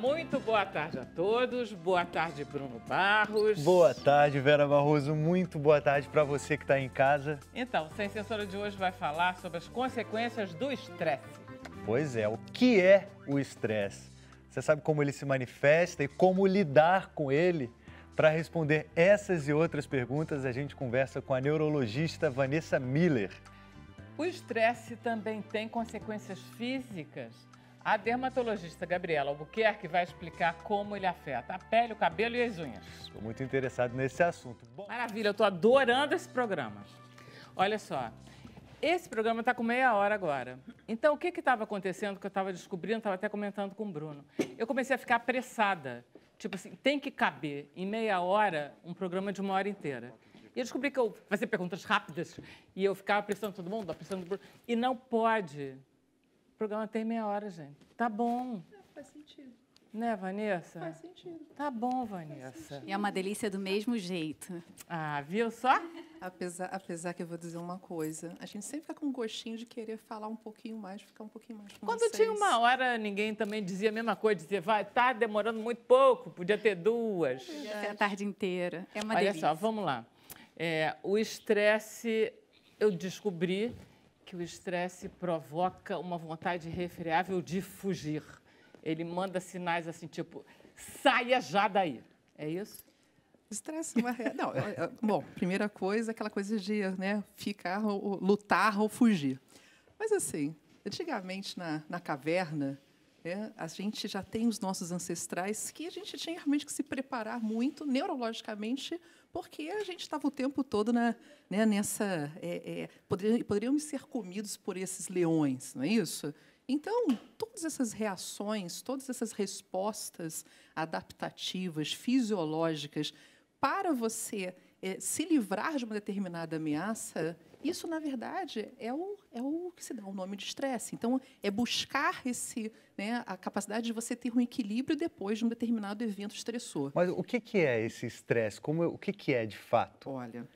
muito boa tarde a todos. Boa tarde, Bruno Barros. Boa tarde, Vera Barroso. Muito boa tarde para você que está em casa. Então, Sem Censura de hoje vai falar sobre as consequências do estresse. Pois é, o que é o estresse? Você sabe como ele se manifesta e como lidar com ele? Para responder essas e outras perguntas, a gente conversa com a neurologista Vanessa Miller. O estresse também tem consequências físicas? A dermatologista Gabriela Albuquerque vai explicar como ele afeta a pele, o cabelo e as unhas. Estou muito interessado nesse assunto. Maravilha, eu estou adorando esse programa. Olha só, esse programa está com meia hora agora. Então, o que estava acontecendo, que eu estava descobrindo, estava até comentando com o Bruno. Eu comecei a ficar apressada. Tipo assim, tem que caber em meia hora um programa de 1 hora inteira. E eu descobri que eu fazia perguntas rápidas e eu ficava apressando todo mundo, apressando o Bruno. E não pode. O programa tem meia hora, gente. Tá bom. Faz sentido. Né, Vanessa? Faz sentido. Tá bom, Vanessa. E é uma delícia do mesmo jeito. Ah, viu só? Apesar que eu vou dizer uma coisa, a gente sempre fica com um gostinho de querer falar um pouquinho mais, ficar um pouquinho mais com Quando vocês. tinha 1 hora, ninguém também dizia a mesma coisa. Dizia, vai, tá demorando muito pouco, podia ter 2. Podia ser a tarde inteira. É uma Olha delícia. só, vamos lá. O estresse, eu descobri que o estresse provoca uma vontade irrefreável de fugir. Ele manda sinais assim, tipo, saia já daí. É isso? Estresse não é... Não, bom, primeira coisa, aquela coisa de ficar, ou lutar ou fugir. Mas, assim, antigamente, na caverna, a gente já tem os nossos ancestrais que a gente tinha realmente que se preparar muito neurologicamente, porque a gente estava o tempo todo nessa... poderiam ser comidos por esses leões, não é isso? Então, todas essas reações, todas essas respostas adaptativas, fisiológicas, para você se livrar de uma determinada ameaça, isso, na verdade, é o que se dá o nome de estresse. Então, é buscar a capacidade de você ter um equilíbrio depois de um determinado evento estressor. Mas o que é esse estresse? O que é de fato? Olha,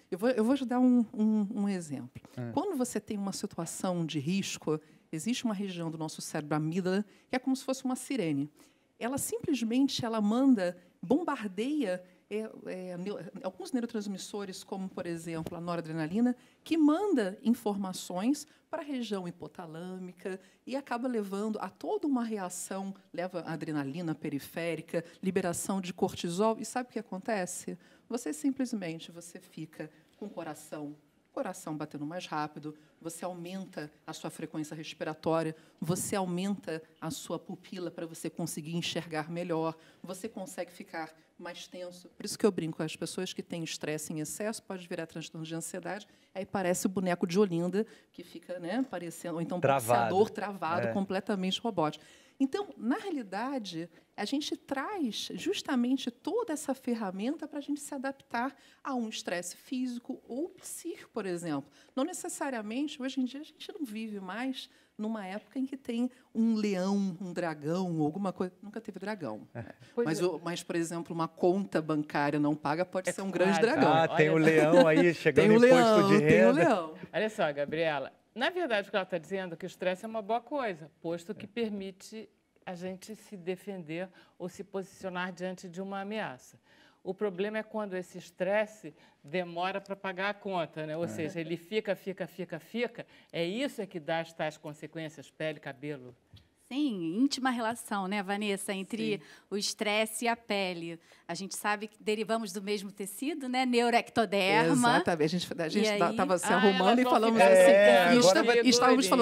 eu vou te dar um exemplo. Quando você tem uma situação de risco, existe uma região do nosso cérebro, a amígdala, que é como se fosse uma sirene. Ela simplesmente bombardeia alguns neurotransmissores, como, por exemplo, a noradrenalina, que manda informações para a região hipotalâmica e acaba levando a toda uma reação, leva a adrenalina periférica, liberação de cortisol. E sabe o que acontece? Você fica com o coração batendo mais rápido, você aumenta a sua frequência respiratória, você aumenta a sua pupila para você conseguir enxergar melhor, você consegue ficar mais tenso. Por isso que eu brinco, as pessoas que têm estresse em excesso pode virar transtorno de ansiedade, aí parece o boneco de Olinda, que fica parecendo, ou então boxeador travado, completamente robótico. Então, na realidade, a gente traz justamente toda essa ferramenta para a gente se adaptar a um estresse físico ou psíquico, por exemplo. Não necessariamente, hoje em dia, a gente não vive mais numa época em que tem um leão, um dragão, alguma coisa. Nunca teve dragão. Mas, por exemplo, uma conta bancária não paga pode ser um grande dragão. Ah, tem o leão aí chegando no imposto de renda. Tem o leão. Olha só, Gabriela. Na verdade, o que ela está dizendo é que o estresse é uma boa coisa, posto que permite a gente se defender ou se posicionar diante de uma ameaça. O problema é quando esse estresse demora para pagar a conta, né? Ou seja, ele fica. É isso que dá as tais consequências, pele, cabelo. Sim, íntima relação, né, Vanessa, entre o estresse e a pele. A gente sabe que derivamos do mesmo tecido, né, neuroectoderma. Exatamente. A gente estava se arrumando e falamos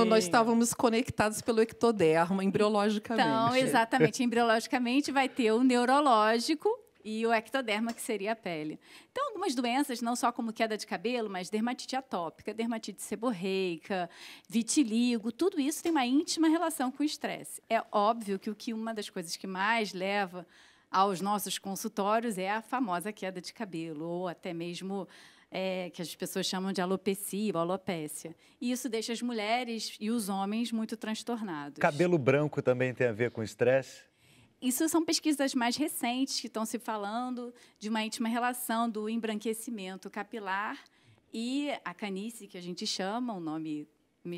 nós estávamos conectados pelo ectoderma, embriologicamente. Então, exatamente, embriologicamente vai ter o neurológico e o ectoderma, que seria a pele. Então, algumas doenças, não só como queda de cabelo, mas dermatite atópica, dermatite seborreica, vitiligo, tudo isso tem uma íntima relação com o estresse. É óbvio que uma das coisas que mais leva aos nossos consultórios é a famosa queda de cabelo, ou até mesmo que as pessoas chamam de alopecia ou alopécia. E isso deixa as mulheres e os homens muito transtornados. Cabelo branco também tem a ver com estresse? Isso são pesquisas mais recentes que estão se falando de uma íntima relação do embranquecimento capilar e a canice, que a gente chama, o nome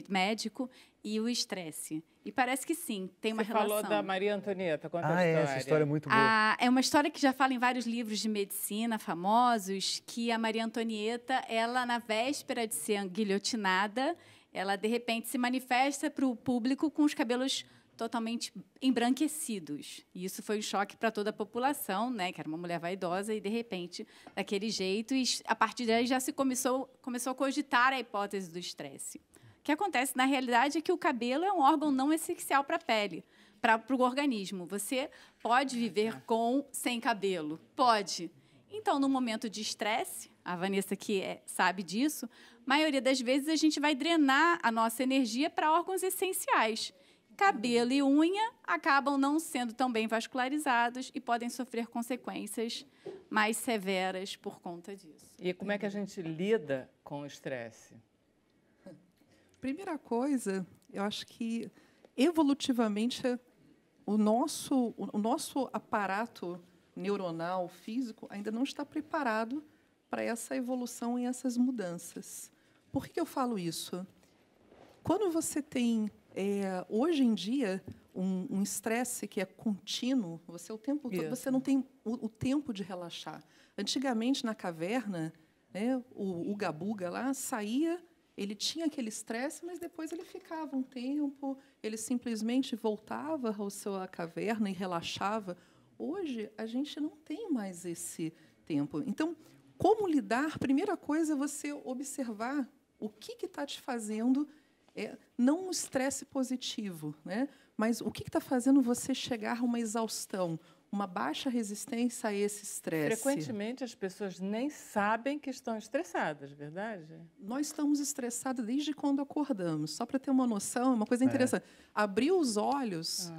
médico, e o estresse. E parece que sim, tem uma Você relação. falou da Maria Antonieta, conta a história. Essa história é muito boa. É uma história que já fala em vários livros de medicina famosos, que a Maria Antonieta, ela, na véspera de ser guilhotinada, ela, de repente, se manifesta para o público com os cabelos totalmente embranquecidos. E isso foi um choque para toda a população, né, que era uma mulher vaidosa, e, de repente, daquele jeito, e a partir daí já se começou a cogitar a hipótese do estresse. O que acontece, na realidade, é que o cabelo é um órgão não essencial para a pele, para o organismo. Você pode viver sem cabelo? Pode. Então, no momento de estresse, a Vanessa que sabe disso, a maioria das vezes a gente vai drenar a nossa energia para órgãos essenciais. Cabelo e unha acabam não sendo tão bem vascularizados e podem sofrer consequências mais severas por conta disso. E como é que a gente lida com o estresse? Primeira coisa, eu acho que, evolutivamente, o nosso aparato neuronal, físico, ainda não está preparado para essa evolução e essas mudanças. Por que eu falo isso? Quando você tem, hoje em dia, um estresse que é contínuo, você o tempo todo, você não tem o tempo de relaxar. Antigamente, na caverna, né, o Uga-Buga lá saía, ele tinha aquele estresse, mas depois ele ficava um tempo, ele simplesmente voltava à sua caverna e relaxava. Hoje, a gente não tem mais esse tempo. Então, como lidar? Primeira coisa é você observar o que está te fazendo, não um estresse positivo, né? Mas o que está fazendo você chegar a uma exaustão, uma baixa resistência a esse estresse. Frequentemente, as pessoas nem sabem que estão estressadas, verdade? Nós estamos estressados desde quando acordamos. Só para ter uma noção, uma coisa interessante. Abriu os olhos,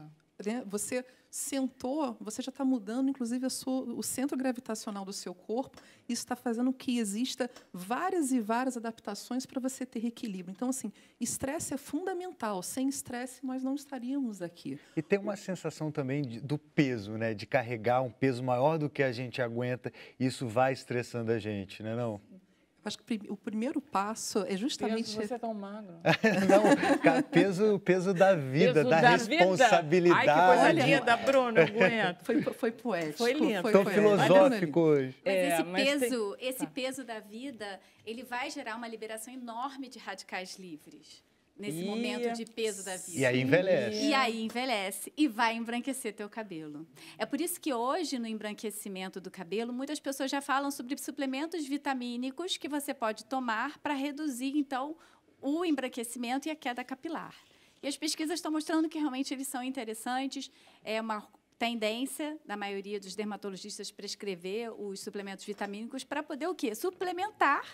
né, você sentou, você já está mudando, inclusive, o centro gravitacional do seu corpo. Isso está fazendo que exista várias e várias adaptações para você ter equilíbrio. Então, assim, estresse é fundamental. Sem estresse, nós não estaríamos aqui. E tem uma sensação também do peso, né? De carregar um peso maior do que a gente aguenta. Isso vai estressando a gente, né, não? Acho que o primeiro passo é justamente... Você é tão magro. Não, cara, peso da vida, Peso da responsabilidade. Vida. Ai, que coisa linda, Bruno, eu aguento. Foi poético. Foi lindo. Tão filosófico hoje. Mas esse peso da vida, ele vai gerar uma liberação enorme de radicais livres. Nesse momento de peso da vida. E aí envelhece. E aí envelhece e vai embranquecer teu cabelo. É por isso que hoje, no embranquecimento do cabelo, muitas pessoas já falam sobre suplementos vitamínicos que você pode tomar para reduzir, então, o embranquecimento e a queda capilar. E as pesquisas estão mostrando que realmente eles são interessantes. É uma tendência da maioria dos dermatologistas prescrever os suplementos vitamínicos para poder o quê? Suplementar,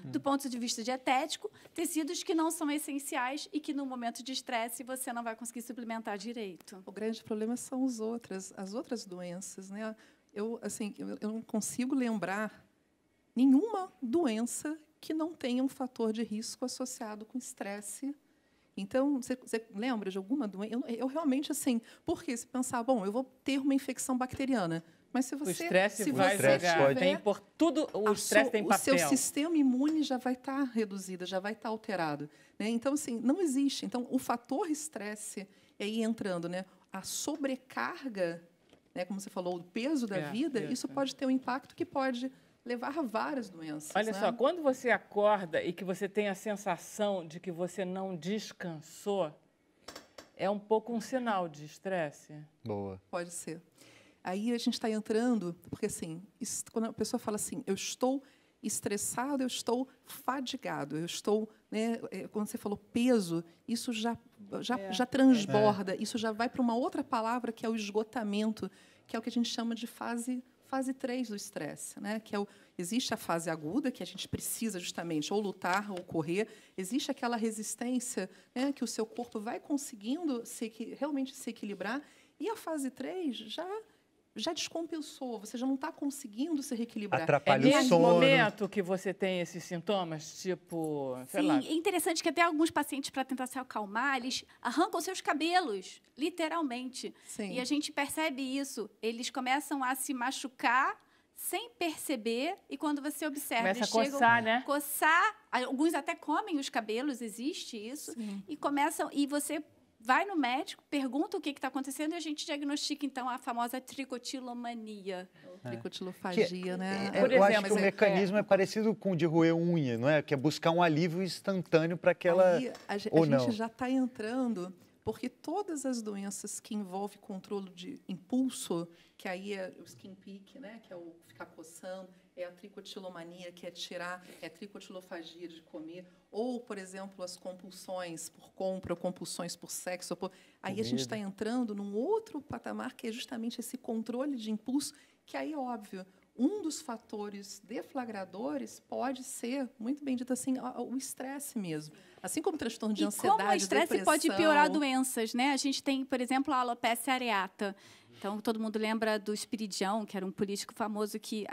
do ponto de vista dietético, tecidos que não são essenciais e que, no momento de estresse, você não vai conseguir suplementar direito. O grande problema são as outras doenças, né? Eu não consigo lembrar nenhuma doença que não tenha um fator de risco associado com estresse. Então, você lembra de alguma doença? Eu realmente, assim, porque se pensar, bom, eu vou ter uma infecção bacteriana, mas se você... O estresse vai jogar, tem por tudo, o estresse tem papel. O seu sistema imune já vai estar reduzido, já vai estar alterado, né? Então, assim, não existe. Então, o fator estresse, aí entrando, né? A sobrecarga, né? Como você falou, o peso da vida, isso pode ter um impacto que pode levar a várias doenças. Olha só, quando você acorda e que você tem a sensação de que você não descansou, é um pouco um sinal de estresse? Boa. Pode ser. Aí a gente está entrando, porque assim, quando a pessoa fala assim, eu estou estressado, eu estou fadigado, eu estou, né, quando você falou peso, isso já transborda, isso já vai para uma outra palavra que é o esgotamento, que é o que a gente chama de fase 3 do estresse, né? Que existe a fase aguda, que a gente precisa justamente ou lutar ou correr. Existe aquela resistência, né, que o seu corpo vai conseguindo realmente se equilibrar. E a fase 3 já descompensou, você já não está conseguindo se reequilibrar. Atrapalha o sono. Nesse momento que você tem esses sintomas, tipo, sei lá. Sim, é interessante que até alguns pacientes, para tentar se acalmar, eles arrancam seus cabelos, literalmente. Sim. E a gente percebe isso. Eles começam a se machucar sem perceber, e quando você observa, Começa a eles chegam coçar, né? coçar, alguns até comem os cabelos, existe isso, Sim. e começam, e você vai no médico, pergunta o que está acontecendo, e a gente diagnostica, então, a famosa tricotilomania. Tricotilofagia, né? Por eu acho exemplo, que o mecanismo é parecido com o de roer unha, não é? Que é buscar um alívio instantâneo para aquela... Aí, a ou gente não? já está entrando, porque todas as doenças que envolvem controle de impulso, que aí é o skin pick, né, que é o ficar coçando, é a tricotilomania, que é tirar, é a tricotilofagia de comer, ou, por exemplo, as compulsões por compra, ou compulsões por sexo. Aí a gente está entrando num outro patamar, que é justamente esse controle de impulso, que aí, óbvio, um dos fatores deflagradores pode ser, muito bem dito assim, o estresse mesmo. Assim como o transtorno de ansiedade, como o estresse depressão. pode piorar doenças, né? A gente tem, por exemplo, a alopecia areata. Então, todo mundo lembra do Espiridião, que era um político famoso que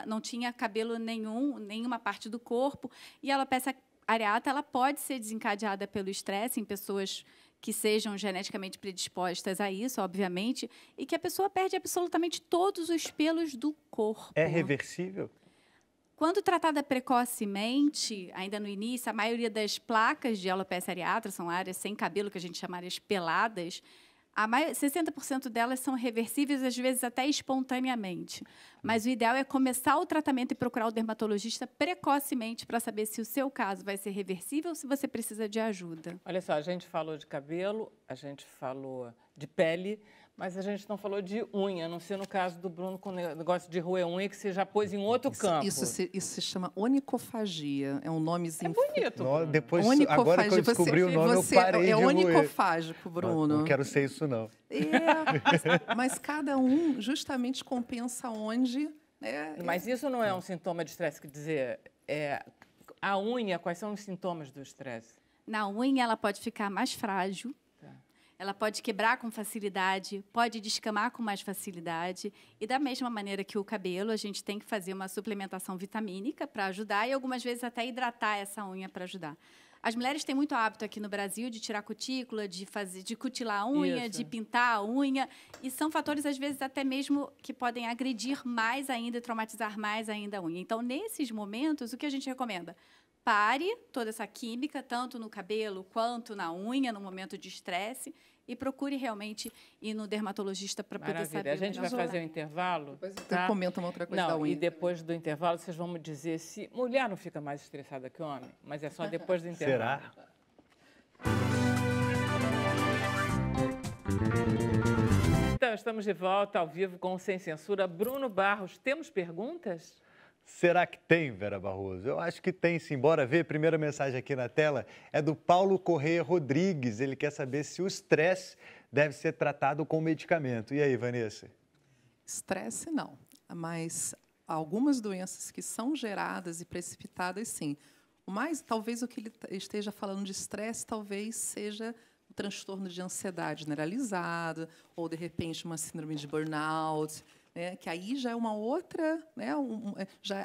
não tinha cabelo nenhuma parte do corpo. E a alopecia areata, ela pode ser desencadeada pelo estresse em pessoas que sejam geneticamente predispostas a isso, obviamente, e que a pessoa perde absolutamente todos os pelos do corpo. É reversível? Quando tratada precocemente, ainda no início, a maioria das placas de alopecia areata são áreas sem cabelo, que a gente chama áreas peladas. 60% delas são reversíveis, às vezes até espontaneamente. Mas o ideal é começar o tratamento e procurar o dermatologista precocemente para saber se o seu caso vai ser reversível ou se você precisa de ajuda. Olha só, a gente falou de cabelo, a gente falou de pele, mas a gente não falou de unha, a não ser no caso do Bruno com o negócio de roer unha, que você já pôs em outro campo. Isso se chama onicofagia. É um nomezinho. Bonito. Depois, agora que eu descobri o nome, eu parei de roer. É onicofágico, Bruno. Não quero ser isso, não. Mas cada um justamente compensa onde... Mas isso não é um sintoma de estresse, quer dizer, a unha, quais são os sintomas do estresse? Na unha, ela pode ficar mais frágil, ela pode quebrar com facilidade, pode descamar com mais facilidade. E, da mesma maneira que o cabelo, a gente tem que fazer uma suplementação vitamínica para ajudar e, algumas vezes, até hidratar essa unha para ajudar. As mulheres têm muito hábito aqui no Brasil de tirar cutícula, de cutilar a unha, de pintar a unha. E são fatores, às vezes, até mesmo que podem agredir mais ainda e traumatizar mais ainda a unha. Então, nesses momentos, o que a gente recomenda? Pare toda essa química, tanto no cabelo quanto na unha, no momento de estresse, e procure realmente ir no dermatologista para poder saber. A gente vai fazer um intervalo. Depois você comenta uma outra coisa da unha. E depois do intervalo, vocês vão me dizer se mulher não fica mais estressada que homem, mas é só depois do intervalo. Será? Então, estamos de volta ao vivo com o Sem Censura. Bruno Barros, temos perguntas? Será que tem, Vera Barroso? Eu acho que tem, sim. Bora ver. Primeira mensagem aqui na tela é do Paulo Correia Rodrigues. Ele quer saber se o estresse deve ser tratado com medicamento. E aí, Vanessa? Estresse, não. Mas algumas doenças que são geradas e precipitadas, sim. Talvez o que ele esteja falando de estresse, talvez seja o transtorno de ansiedade generalizada, ou, de repente, uma síndrome de burnout, que aí já é uma outra,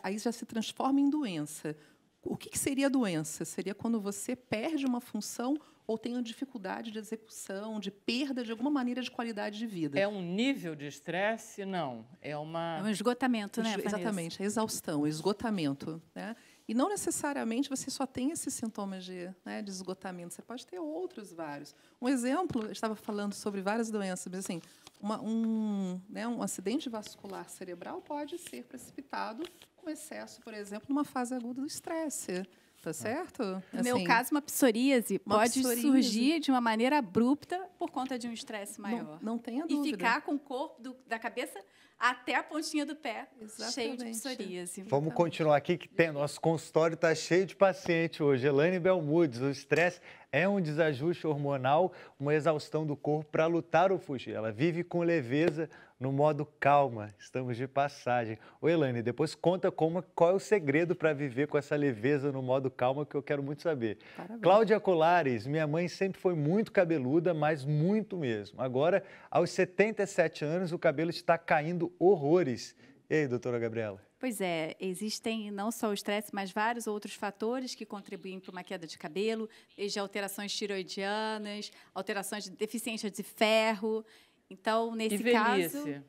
aí já se transforma em doença. O que seria doença? Seria quando você perde uma função ou tem uma dificuldade de execução, de perda de alguma maneira de qualidade de vida. É um nível de estresse? Não. É um esgotamento, né, Vanessa? Exatamente, a exaustão, o esgotamento. Né? E não necessariamente você só tem esses sintomas de esgotamento, você pode ter outros vários. Um exemplo, eu estava falando sobre várias doenças, mas assim, um acidente vascular cerebral pode ser precipitado com excesso, por exemplo, numa fase aguda do estresse. Tá certo? No meu caso, uma psoríase pode surgir de uma maneira abrupta por conta de um estresse maior. Não tenha dúvida. E ficar com o corpo da cabeça até a pontinha do pé, cheio de psoríase. Vamos continuar aqui, que nosso consultório está cheio de paciente hoje. Elaine Belmudes, o estresse é um desajuste hormonal, uma exaustão do corpo para lutar ou fugir. Ela vive com leveza, no modo calma. Estamos de passagem. Ô, Elaine, depois conta qual é o segredo para viver com essa leveza no modo calma, que eu quero muito saber. Parabéns. Cláudia Colares, minha mãe sempre foi muito cabeluda, mas muito mesmo. Agora, aos 77 anos, o cabelo está caindo horrores. E aí, doutora Gabriela? Pois é, existem não só o estresse, mas vários outros fatores que contribuem para uma queda de cabelo, desde alterações tiroidianas, alterações de deficiência de ferro. Então, nesse caso...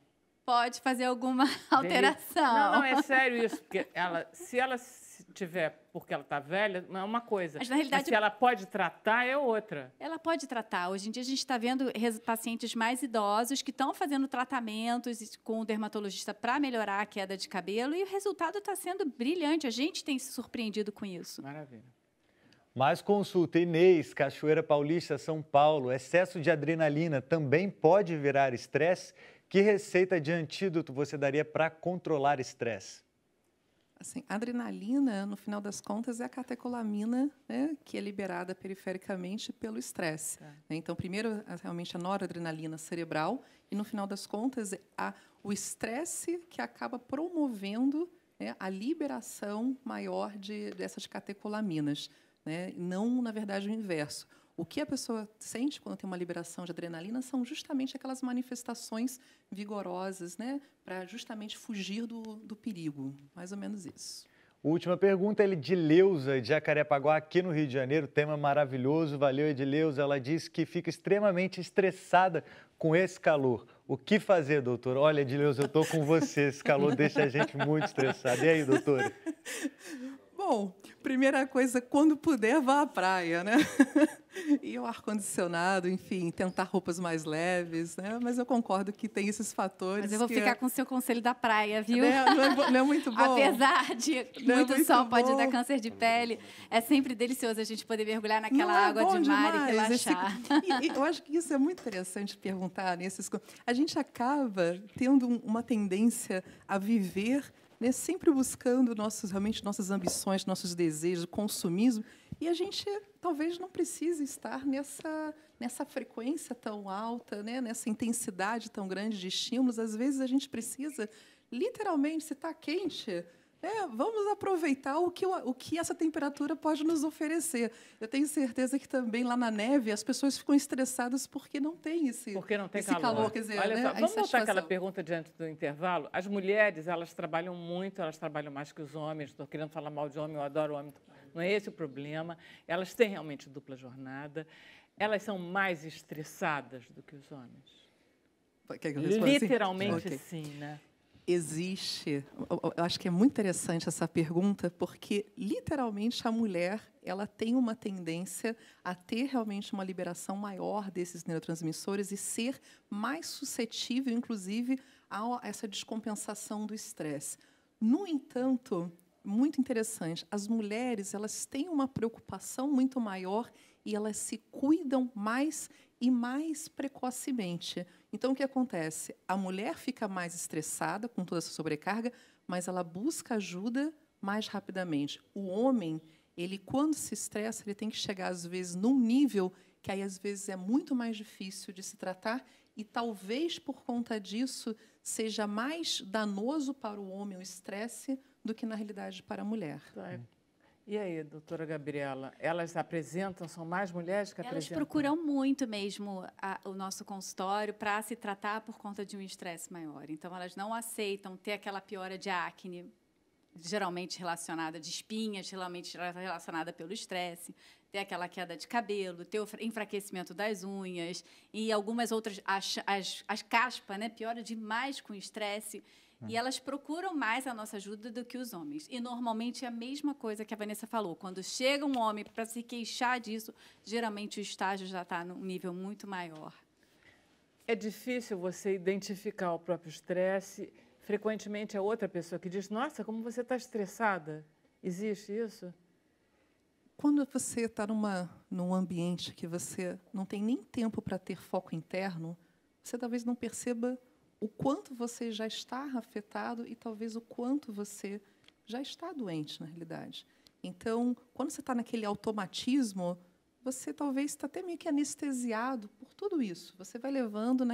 pode fazer alguma alteração. Não, é sério isso, porque se ela tiver porque ela está velha, não é uma coisa. Mas, na realidade, se ela pode tratar, é outra. Ela pode tratar. Hoje em dia, a gente está vendo pacientes mais idosos que estão fazendo tratamentos com o dermatologista para melhorar a queda de cabelo e o resultado está sendo brilhante. A gente tem se surpreendido com isso. Maravilha. Mais consulta. Inês, Cachoeira Paulista, São Paulo. Excesso de adrenalina também pode virar estresse? Que receita de antídoto você daria para controlar estresse? Assim, a adrenalina, no final das contas, é a catecolamina, né, que é liberada perifericamente pelo estresse. Então, primeiro, realmente, a noradrenalina cerebral e, no final das contas, o estresse que acaba promovendo, né, a liberação maior dessas catecolaminas, né, não, na verdade, o inverso. O que a pessoa sente quando tem uma liberação de adrenalina são justamente aquelas manifestações vigorosas, né, para justamente fugir do perigo. Mais ou menos isso. Última pergunta, Edileuza, de Jacarepaguá, aqui no Rio de Janeiro. Tema maravilhoso. Valeu, Edileuza. Ela diz que fica extremamente estressada com esse calor. O que fazer, doutora? Olha, Edileuza, eu estou com você. Esse calor deixa a gente muito estressado. E aí, doutora? Bom, primeira coisa, quando puder, vá à praia, né? E o ar-condicionado, enfim, tentar roupas mais leves, né? Mas eu concordo que tem esses fatores. Mas eu vou ficar com o seu conselho da praia, viu? Não é muito bom? Apesar de muito sol pode dar câncer de pele, é sempre delicioso a gente poder mergulhar naquela água de mar e relaxar. Eu acho que isso é muito interessante perguntar. A gente acaba tendo uma tendência a viver, né, sempre buscando realmente nossas ambições, nossos desejos, o consumismo, e a gente talvez não precise estar nessa frequência tão alta, né, nessa intensidade tão grande de estímulos. Às vezes a gente precisa, literalmente, se está quente, vamos aproveitar o que essa temperatura pode nos oferecer. Eu tenho certeza que também lá na neve as pessoas ficam estressadas porque não tem esse calor. Quer dizer, olha né, só, vamos voltar àquela pergunta diante do intervalo. As mulheres, elas trabalham muito, elas trabalham mais que os homens. Estou querendo falar mal de homem, eu adoro homem. Não é esse o problema. Elas têm realmente dupla jornada. Elas são mais estressadas do que os homens. Quer que eu responda assim? Literalmente, okay. Sim, né? Existe, eu acho que é muito interessante essa pergunta, porque, literalmente, a mulher ela tem uma tendência a ter realmente uma liberação maior desses neurotransmissores e ser mais suscetível, inclusive, a essa descompensação do estresse. No entanto, muito interessante, as mulheres elas têm uma preocupação muito maior e elas se cuidam mais e mais precocemente. Então, o que acontece? A mulher fica mais estressada com toda essa sobrecarga, mas ela busca ajuda mais rapidamente. O homem, ele, quando se estressa, ele tem que chegar, às vezes, num nível que aí, às vezes, é muito mais difícil de se tratar e, talvez, por conta disso, seja mais danoso para o homem o estresse do que, na realidade, para a mulher. E aí, doutora Gabriela, elas apresentam, são mais mulheres que apresentam? Elas procuram muito mesmo o nosso consultório para se tratar por conta de um estresse maior. Então, elas não aceitam ter aquela piora de acne, geralmente relacionada de espinhas, geralmente relacionada pelo estresse, ter aquela queda de cabelo, ter o enfraquecimento das unhas e algumas outras, as caspas, né, piora demais com o estresse. E elas procuram mais a nossa ajuda do que os homens. E, normalmente, é a mesma coisa que a Vanessa falou. Quando chega um homem para se queixar disso, geralmente o estágio já está num nível muito maior. É difícil você identificar o próprio estresse. Frequentemente, é outra pessoa que diz, nossa, como você está estressada. Existe isso? Quando você está num ambiente que você não tem nem tempo para ter foco interno, você talvez não perceba o quanto você já está afetado e talvez o quanto você já está doente, na realidade. Então, quando você está naquele automatismo, você talvez está até meio que anestesiado por tudo isso. Você vai levando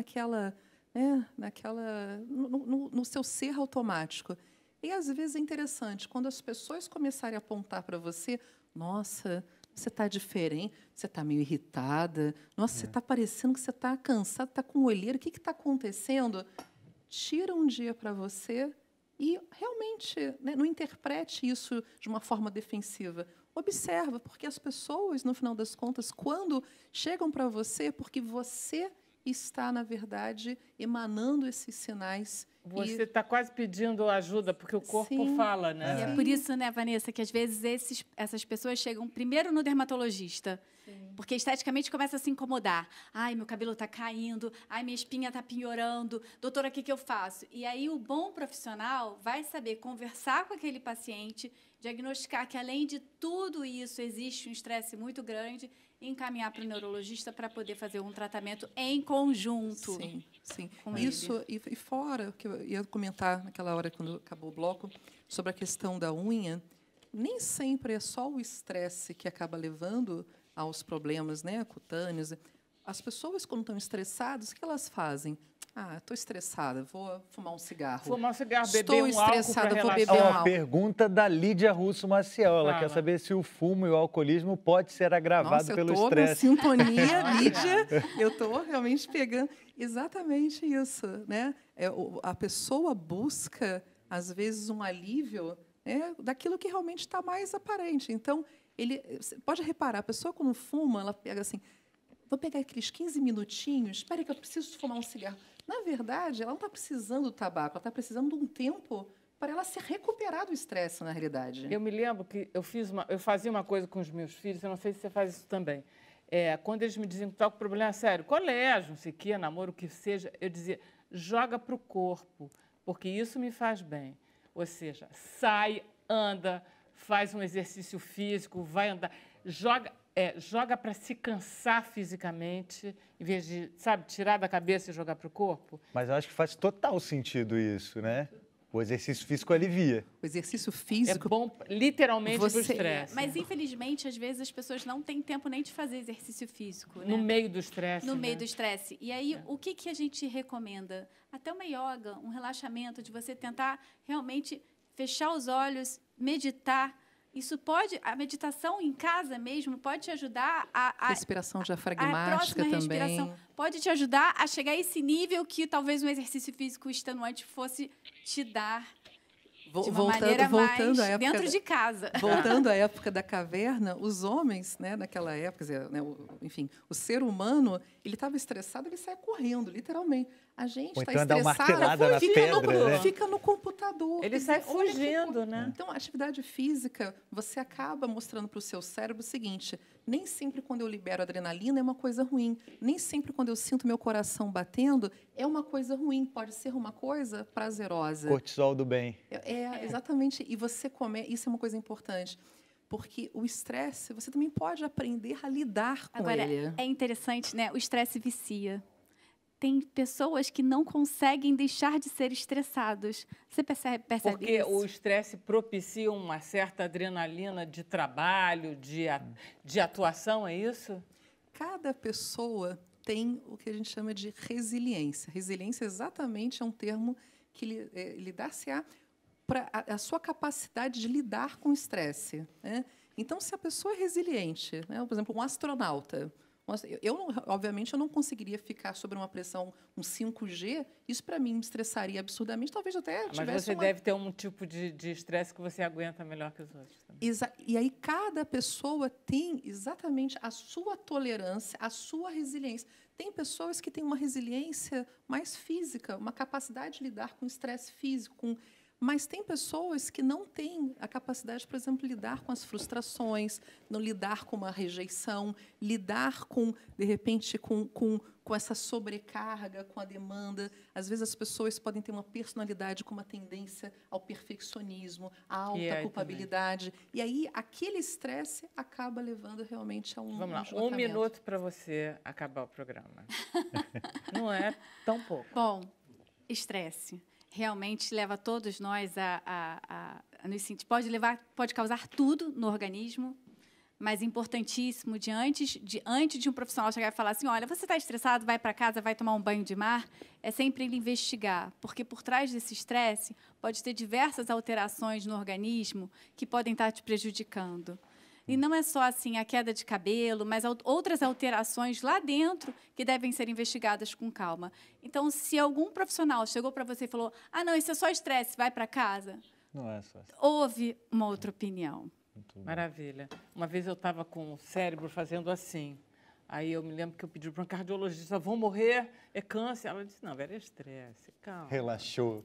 no seu ser automático. E, às vezes, é interessante, quando as pessoas começarem a apontar para você, nossa, você está diferente, você está meio irritada, nossa, você está parecendo que você está cansada, está com olheira, o que está acontecendo? Tira um dia para você e realmente, né, não interprete isso de uma forma defensiva. Observa, porque as pessoas, no final das contas, quando chegam para você, porque você está, na verdade, emanando esses sinais. Você está quase pedindo ajuda, porque o corpo fala, né? E é por isso, né, Vanessa, que às vezes essas pessoas chegam primeiro no dermatologista. Sim. Porque esteticamente começa a se incomodar. Ai, meu cabelo está caindo. Ai, minha espinha está piorando. Doutora, o que eu faço? E aí o bom profissional vai saber conversar com aquele paciente, diagnosticar que, além de tudo isso, existe um estresse muito grande e encaminhar para o neurologista para poder fazer um tratamento em conjunto. Sim, sim. Isso, e fora, que eu ia comentar naquela hora, quando acabou o bloco, sobre a questão da unha, nem sempre é só o estresse que acaba levando aos problemas, né, cutâneos. As pessoas, quando estão estressadas, o que elas fazem? Ah, estou estressada, vou fumar um cigarro. Fumar um cigarro, beber Estou estressada, vou beber um álcool. Pergunta da Lídia Russo Maciel. Ela quer saber se o fumo e o alcoolismo pode ser agravado pelo estresse. Eu estou na sintonia, Lídia. Eu estou realmente pegando exatamente isso, né? A pessoa busca, às vezes, um alívio, né, daquilo que realmente está mais aparente. Então, você pode reparar, a pessoa, quando fuma, ela pega assim... Vou pegar aqueles 15 minutinhos, espera que eu preciso fumar um cigarro. Na verdade, ela não está precisando do tabaco, ela está precisando de um tempo para ela se recuperar do estresse, na realidade. Eu me lembro que eu fazia uma coisa com os meus filhos, eu não sei se você faz isso também. Quando eles me diziam que estava com problema sério, colégio, não sei o quê, namoro, o que seja, eu dizia, joga para o corpo, porque isso me faz bem. Ou seja, sai, anda, faz um exercício físico, vai andar, joga para se cansar fisicamente, em vez de, tirar da cabeça e jogar para o corpo. Mas eu acho que faz total sentido isso, né? O exercício físico alivia. O exercício físico... É bom, literalmente, para o estresse. Mas, infelizmente, às vezes, as pessoas não têm tempo nem de fazer exercício físico. Né? No meio do estresse. No meio do estresse. E aí, o que a gente recomenda? Até uma yoga, um relaxamento, de você tentar realmente fechar os olhos, meditar. Isso a meditação em casa mesmo pode te ajudar a respiração diafragmática também. Pode te ajudar a chegar a esse nível que talvez um exercício físico extenuante fosse te dar de uma maneira mais dentro de casa. Voltando à época da caverna, os homens, né, naquela época, enfim, o ser humano, ele estava estressado, ele saia correndo, literalmente. A gente está estressado, fica no computador. Ele sai fugindo, né? Então, a atividade física, você acaba mostrando para o seu cérebro o seguinte, nem sempre quando eu libero adrenalina é uma coisa ruim, nem sempre quando eu sinto meu coração batendo é uma coisa ruim, pode ser uma coisa prazerosa. Cortisol do bem. Exatamente. E isso é uma coisa importante. Porque o estresse, você também pode aprender a lidar com ele. Agora, é interessante, né? O estresse vicia. Tem pessoas que não conseguem deixar de ser estressados. Você percebe Porque isso? O estresse propicia uma certa adrenalina de trabalho, de atuação, é isso? Cada pessoa tem o que a gente chama de resiliência. Resiliência exatamente é um termo que lidar-se-á para a sua capacidade de lidar com o estresse, né? Então, se a pessoa é resiliente, né? Por exemplo, um astronauta... obviamente, eu não conseguiria ficar sob uma pressão, um 5G. Isso, para mim, me estressaria absurdamente. Talvez até tivesse Mas você deve ter um tipo de estresse que você aguenta melhor que os outros também. E aí, cada pessoa tem exatamente a sua tolerância, a sua resiliência. Tem pessoas que têm uma resiliência mais física, uma capacidade de lidar com estresse físico, mas tem pessoas que não têm a capacidade, por exemplo, de lidar com as frustrações, não lidar com uma rejeição, lidar com, de repente, com essa sobrecarga, com a demanda. Às vezes, as pessoas podem ter uma personalidade com uma tendência ao perfeccionismo, à alta culpabilidade. Também. E aí, aquele estresse acaba levando realmente a um Vamos lá, esgotamento. 1 minuto para você acabar o programa. Não é tão pouco. Bom, estresse realmente leva todos nós nos sentir. Pode causar tudo no organismo, mas importantíssimo, antes de um profissional chegar e falar assim, olha, você está estressado, vai para casa, vai tomar um banho de mar, é sempre ele investigar, porque por trás desse estresse pode ter diversas alterações no organismo que podem estar te prejudicando. E não é só assim a queda de cabelo, mas outras alterações lá dentro que devem ser investigadas com calma. Então, se algum profissional chegou para você e falou, não, isso é só estresse, vai para casa. Não é só estresse. Houve uma outra opinião. Maravilha. Uma vez eu estava com o cérebro fazendo assim. Aí eu me lembro que eu pedi para um cardiologista, vão morrer, é câncer. Ela disse, não, Vera, é estresse, calma. Relaxou.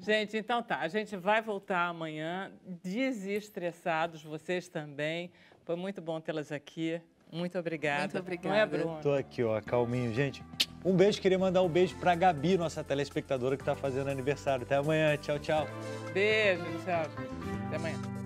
Gente, então tá, a gente vai voltar amanhã, desestressados, vocês também. Foi muito bom tê-las aqui. Muito obrigada. Muito obrigada. Não é, Bruno? Tô aqui, ó, calminho. Gente, um beijo. Queria mandar um beijo pra Gabi, nossa telespectadora que tá fazendo aniversário. Até amanhã. Tchau, tchau. Beijo, tchau. Até amanhã.